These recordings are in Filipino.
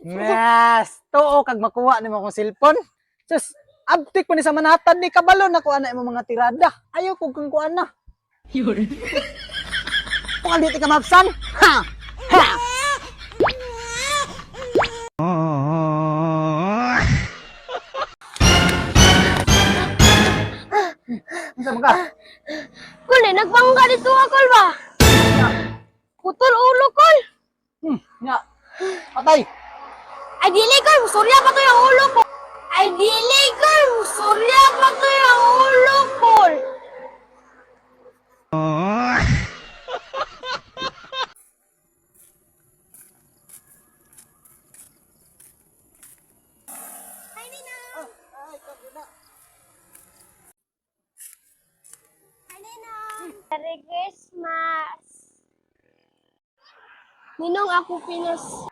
Yes, too kag makuha nimo akong cellphone. Sus, abtik pa ni sa manatan ni kabalo na kuha na imong mga tirada. Ayaw kog kung kuha na. Yun. Kung aliti ka mapsan. Ha! Ha! Unsa man ka? Kul, nagbangga dito akol ba? Putol ulo kol. Nya. Patay. Ay dili kol, surya pa to yung ulo ko. Ay dili kol, surya pa to yung ulo kol. Merry Christmas! Ninong ako pinas...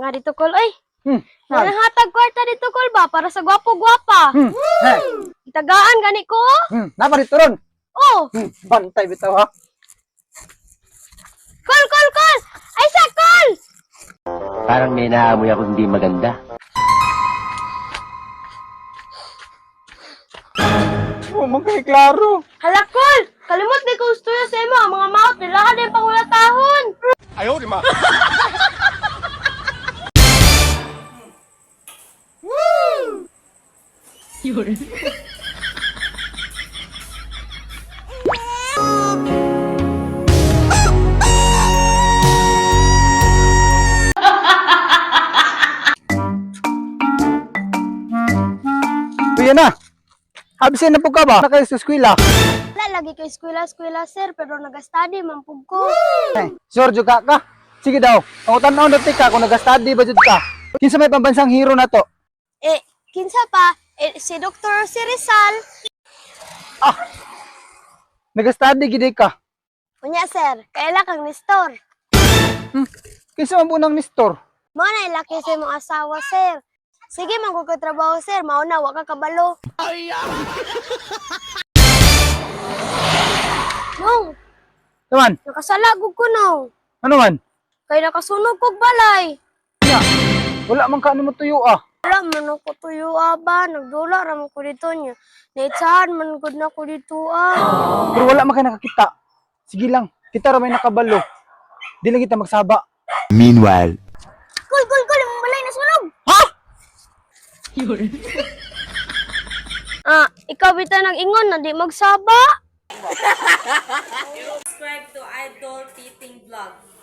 nga dito kol, ay! Nga. Hatag kwarta dito kol ba? Para sa gwapo-gwapa. Hey. Itagaan gani ko? Napa dito ron. Oh! Bantay bitaw ha. Kol, kol, kol! Ay sa kol! Parang may naamoy ako hindi maganda. Oh, magkay klaro. Hala kol! Kalimot di ko gusto sa imo, ang mga maot, nila ka din pangulatahon! Ayaw, di ma. Yun. Kuya na. Absent na po ka ba? Na kayo sa eskwela. Wala, lagi kay eskwela-eskwela sir, pero nag-study man pug ko. Sure jud ka ka. Sige daw. Ang tan-on dito ka kung nag-study ba jud ka. Kinsa may pambansang hero na to? Kinsa pa? Si Dr. si Rizal. Nag-study gid ka. Unya sir, kaila kang Nestor. Kinsa man bunang Nestor? Mo na laki sa imong asawa sir. Sige man ko trabaho sir, mauna wa ka kabalo. Nong, Naman, nakasala gud ko nong. ano man? Kay nakasunog kog balay. Ya. Wala man ka mo tuyo ah. Wala man ako tuyo aba, nagdula ra man ko dito niya. Naitsahan man gud na ko dito Pero wala man ka nakakita. Sige lang, kita ra may nakabalo. Di lang kita magsaba. Meanwhile, Kul, imong balay na sunog. Ha? Yun. Ikaw bitaw nag-ingon na di magsaba. Subscribe to Idol Titing Vlog.